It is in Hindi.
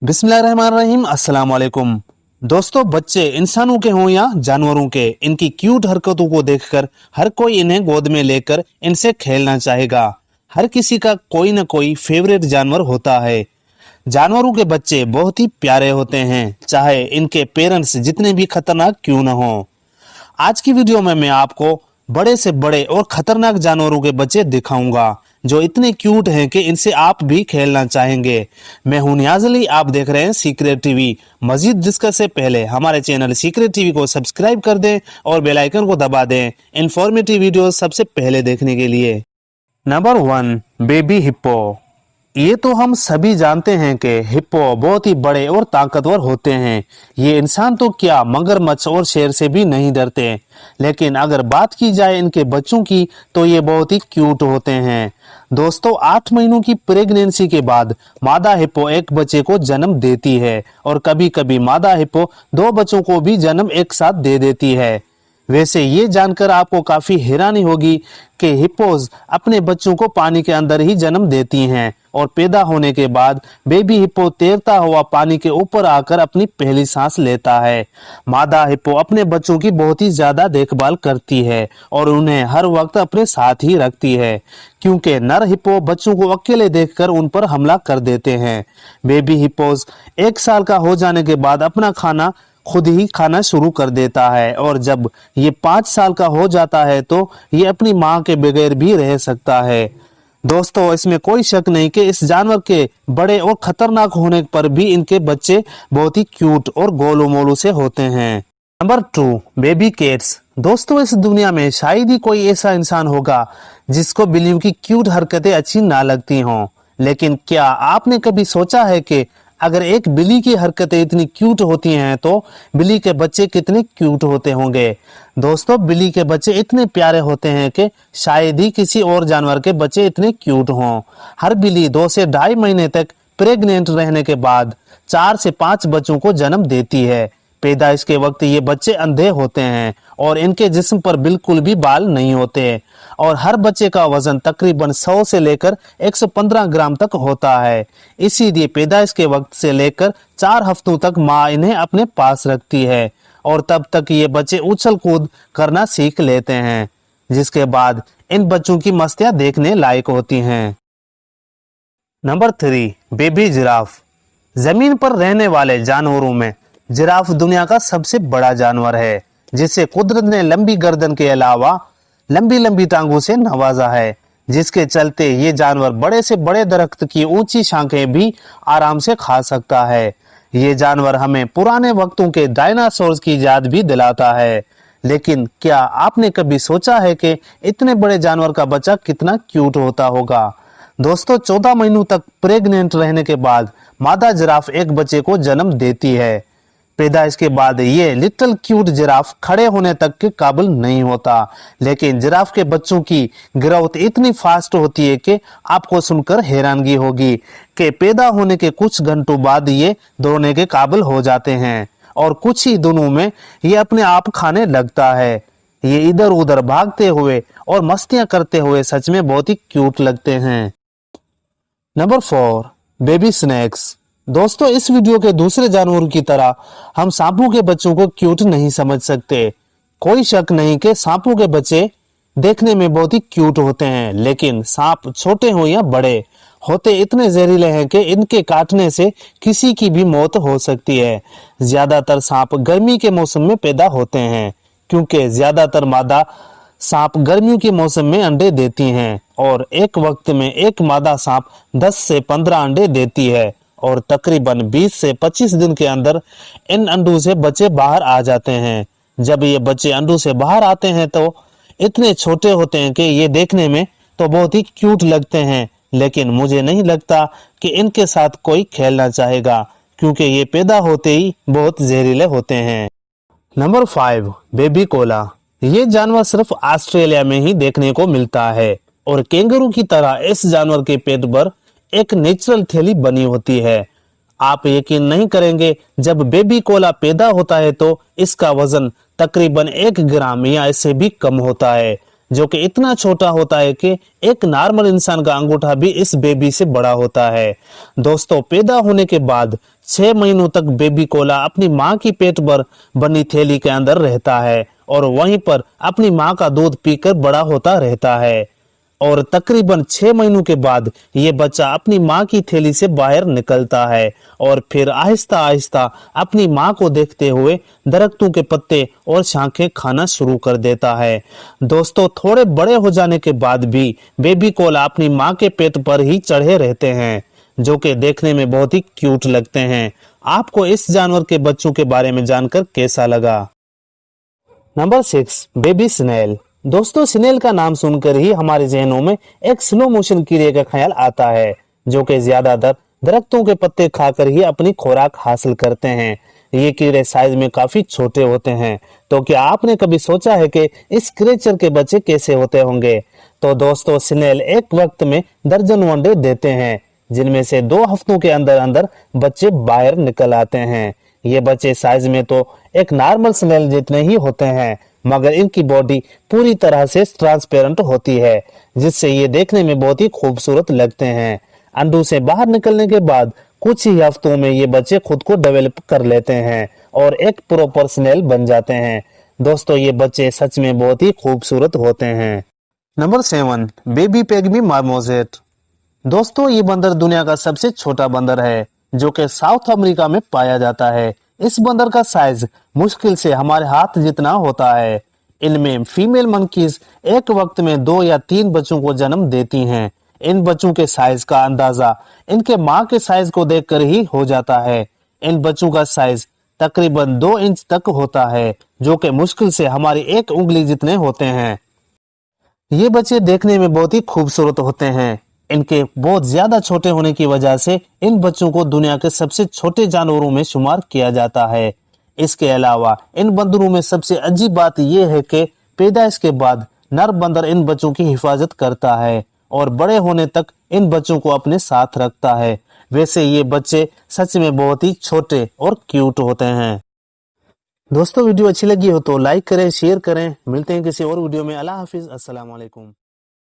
बिस्मिल्लाहिर्रहमानिर्रहीम अस्सलाम वालेकुम। दोस्तों, बच्चे इंसानों के हों या जानवरों के, इनकी क्यूट हरकतों को देखकर हर कोई इन्हें गोद में लेकर इनसे खेलना चाहेगा। हर किसी का कोई न कोई फेवरेट जानवर होता है। जानवरों के बच्चे बहुत ही प्यारे होते हैं, चाहे इनके पेरेंट्स जितने भी खतरनाक क्यों न हों। आज की वीडियो में मैं आपको बड़े से बड़े और खतरनाक जानवरों के बच्चे दिखाऊंगा जो इतने क्यूट हैं कि इनसे आप भी खेलना चाहेंगे। मैं हूं नियाज अली, आप देख रहे हैं सीक्रेट टीवी। मजीद डिस्कस से पहले हमारे चैनल सीक्रेट टीवी को सब्सक्राइब कर दें और बेल आइकन को दबा दें इंफॉर्मेटिव वीडियो सबसे पहले देखने के लिए। Number 1, baby hippo. ये तो हम सभी जानते हैं कि हिप्पो बहुत ही बड़े और ताकतवर होते हैं। ये इंसान तो क्या, मगरमच्छ और शेर से भी नहीं डरते। लेकिन अगर बात की जाए इनके बच्चों की तो ये बहुत ही क्यूट होते हैं। दोस्तों, 8 महीनों की प्रेगनेंसी के बाद मादा हिप्पो एक बच्चे को जन्म देती है और कभी कभी मादा हिप्पो 2 बच्चों को भी जन्म एक साथ दे देती है। वैसे ये जानकर आपको काफी हैरानी होगी कि हिप्पोज अपने बच्चों को पानी के अंदर ही जन्म देती हैं और पैदा होने के बाद बेबी हिप्पो तैरता हुआ पानी के ऊपर आकर अपनी पहली सांस लेता है। मादा हिप्पो अपने बच्चों की बहुत ही ज्यादा देखभाल करती है और उन्हें हर वक्त अपने साथ ही रखती है, क्योंकि नर हिप्पो बच्चों को अकेले देखकर उन पर हमला कर देते हैं। बेबी हिप्पोज 1 साल का हो जाने के बाद अपना खाना खुद ही खाना शुरू कर देता है और जब ये 5 साल का हो जाता है तो ये अपनी माँ के बगैर भी रह सकता है। दोस्तों, इसमें कोई शक नहीं कि इस जानवर के बड़े और खतरनाक होने पर भी इनके बच्चे बहुत ही क्यूट और गोलू मोलू से होते हैं। Number 2, baby cats. दोस्तों, इस दुनिया में शायद ही कोई ऐसा इंसान होगा जिसको बिल्लियों की क्यूट हरकतें अच्छी ना लगती हों। लेकिन क्या आपने कभी सोचा है कि अगर एक बिल्ली की हरकतें इतनी क्यूट होती हैं तो बिल्ली के बच्चे कितने क्यूट होते होंगे। दोस्तों, बिल्ली के बच्चे इतने प्यारे होते हैं कि शायद ही किसी और जानवर के बच्चे इतने क्यूट हों। हर बिल्ली 2 से 2.5 महीने तक प्रेग्नेंट रहने के बाद 4 से 5 बच्चों को जन्म देती है। पैदाइश के वक्त ये बच्चे अंधे होते हैं और इनके जिस्म पर बिल्कुल भी बाल नहीं होते और हर बच्चे का वजन तकरीबन 100 से लेकर 115 ग्राम तक होता है। इसीलिए पैदाइश के वक्त से लेकर 4 हफ्तों तक माँ इन्हें अपने पास रखती है और तब तक ये बच्चे उछल कूद करना सीख लेते हैं, जिसके बाद इन बच्चों की मस्तियां देखने लायक होती हैं। Number 3, baby giraffe. जमीन पर रहने वाले जानवरों में जिराफ दुनिया का सबसे बड़ा जानवर है, जिसे कुदरत ने लंबी गर्दन के अलावा लंबी लंबी टांगों से नवाजा है, जिसके चलते ये जानवर बड़े से बड़े दरख्त की ऊंची शाखें भी आराम से खा सकता है। ये जानवर हमें पुराने वक्तों के डायनासोर्स की याद भी दिलाता है। लेकिन क्या आपने कभी सोचा है कि इतने बड़े जानवर का बच्चा कितना क्यूट होता होगा। दोस्तों, 14 महीनों तक प्रेग्नेंट रहने के बाद मादा जिराफ एक बच्चे को जन्म देती है। पैदाइश के बाद ये लिटिल क्यूट जिराफ खड़े होने तक के काबिल नहीं होता, लेकिन जिराफ के बच्चों की ग्रोथ इतनी फास्ट होती है कि आपको सुनकर हैरानगी होगी कि पैदा होने के कुछ घंटों बाद ये दौड़ने के काबिल हो जाते हैं और कुछ ही दिनों में ये अपने आप खाने लगता है। ये इधर उधर भागते हुए और मस्तियां करते हुए सच में बहुत ही क्यूट लगते हैं। Number 4, baby snakes. दोस्तों, इस वीडियो के दूसरे जानवरों की तरह हम सांपों के बच्चों को क्यूट नहीं समझ सकते। कोई शक नहीं कि सांपों के बच्चे देखने में बहुत ही क्यूट होते हैं, लेकिन सांप छोटे हो या बड़े होते इतने जहरीले हैं कि इनके काटने से किसी की भी मौत हो सकती है। ज्यादातर सांप गर्मी के मौसम में पैदा होते हैं, क्योंकि ज्यादातर मादा सांप गर्मियों के मौसम में अंडे देती हैं और एक वक्त में एक मादा सांप 10 से 15 अंडे देती है और तकरीबन 20 से 25 दिन के अंदर इन अंडों से बच्चे बाहर आ जाते हैं। जब ये बच्चे अंडों से बाहर आते हैं तो इतने छोटे होते हैं कि ये देखने में तो बहुत ही क्यूट लगते हैं, लेकिन मुझे नहीं लगता कि इनके साथ कोई खेलना चाहेगा, क्योंकि ये पैदा होते ही बहुत जहरीले होते हैं। Number 5, baby Cola. ये जानवर सिर्फ ऑस्ट्रेलिया में ही देखने को मिलता है और कैंगरू की तरह इस जानवर के पेट पर एक नेचुरल थैली बनी होती है। आप यकीन नहीं करेंगे, जब बेबी कोला पैदा होता है तो इसका वजन तकरीबन 1 ग्राम या इससे भी कम होता है, जो कि इतना छोटा होता है कि एक नॉर्मल इंसान का अंगूठा भी इस बेबी से बड़ा होता है। दोस्तों, पैदा होने के बाद 6 महीनों तक बेबी कोला अपनी माँ की पेट पर बनी थैली के अंदर रहता है और वहीं पर अपनी माँ का दूध पीकर बड़ा होता रहता है और तकरीबन 6 महीनों के बाद ये बच्चा अपनी माँ की थैली से बाहर निकलता है और फिर आहिस्ता आहिस्ता अपनी माँ को देखते हुए दरख्तों के पत्ते और शाखें खाना शुरू कर देता है। दोस्तों, थोड़े बड़े हो जाने के बाद भी बेबी कोला अपनी माँ के पेट पर ही चढ़े रहते हैं, जो कि देखने में बहुत ही क्यूट लगते हैं। आपको इस जानवर के बच्चों के बारे में जानकर कैसा लगा? Number 6, baby snail. दोस्तों, स्नेल का नाम सुनकर ही हमारे जहनों में एक स्लो मोशन कीड़े का ख्याल आता है, जो कि ज्यादातर दरख्तों के पत्ते खाकर ही अपनी खुराक हासिल करते हैं। ये कीड़े साइज में काफी छोटे होते हैं। तो क्या आपने कभी सोचा है कि इस क्रिएचर के बच्चे कैसे होते होंगे? तो दोस्तों, स्नेल एक वक्त में दर्जनों अंडे देते हैं, जिनमें से 2 हफ्तों के अंदर अंदर बच्चे बाहर निकल आते हैं। ये बच्चे साइज में तो एक नॉर्मल स्नेल जितने ही होते हैं, मगर इनकी बॉडी पूरी तरह से ट्रांसपेरेंट होती है, जिससे ये देखने में बहुत ही खूबसूरत लगते हैं। अंडों से बाहर निकलने के बाद कुछ ही हफ्तों में ये बच्चे खुद को डेवलप कर लेते हैं और एक प्रॉपर स्नेल बन जाते हैं। दोस्तों, ये बच्चे सच में बहुत ही खूबसूरत होते हैं। Number 7, baby pygmy marmoset. दोस्तों, ये बंदर दुनिया का सबसे छोटा बंदर है, जो कि साउथ अमेरिका में पाया जाता है। इस बंदर का साइज मुश्किल से हमारे हाथ जितना होता है। इनमें फीमेल मंकीज एक वक्त में 2 या 3 बच्चों को जन्म देती हैं। इन बच्चों के साइज का अंदाजा इनके माँ के साइज को देखकर ही हो जाता है। इन बच्चों का साइज तकरीबन 2 इंच तक होता है, जो कि मुश्किल से हमारी एक उंगली जितने होते हैं। ये बच्चे देखने में बहुत ही खूबसूरत होते हैं। इनके बहुत ज्यादा छोटे होने की वजह से इन बच्चों को दुनिया के सबसे छोटे जानवरों में शुमार किया जाता है। इसके अलावा इन बंदरों में सबसे अजीब बात यह है कि पैदाइश के बाद नर बंदर इन बच्चों की हिफाजत करता है और बड़े होने तक इन बच्चों को अपने साथ रखता है। वैसे ये बच्चे सच में बहुत ही छोटे और क्यूट होते हैं। दोस्तों, वीडियो अच्छी लगी हो तो लाइक करें, शेयर करें। मिलते हैं किसी और वीडियो में। अल्लाह हाफिज, अस्सलाम वालेकुम।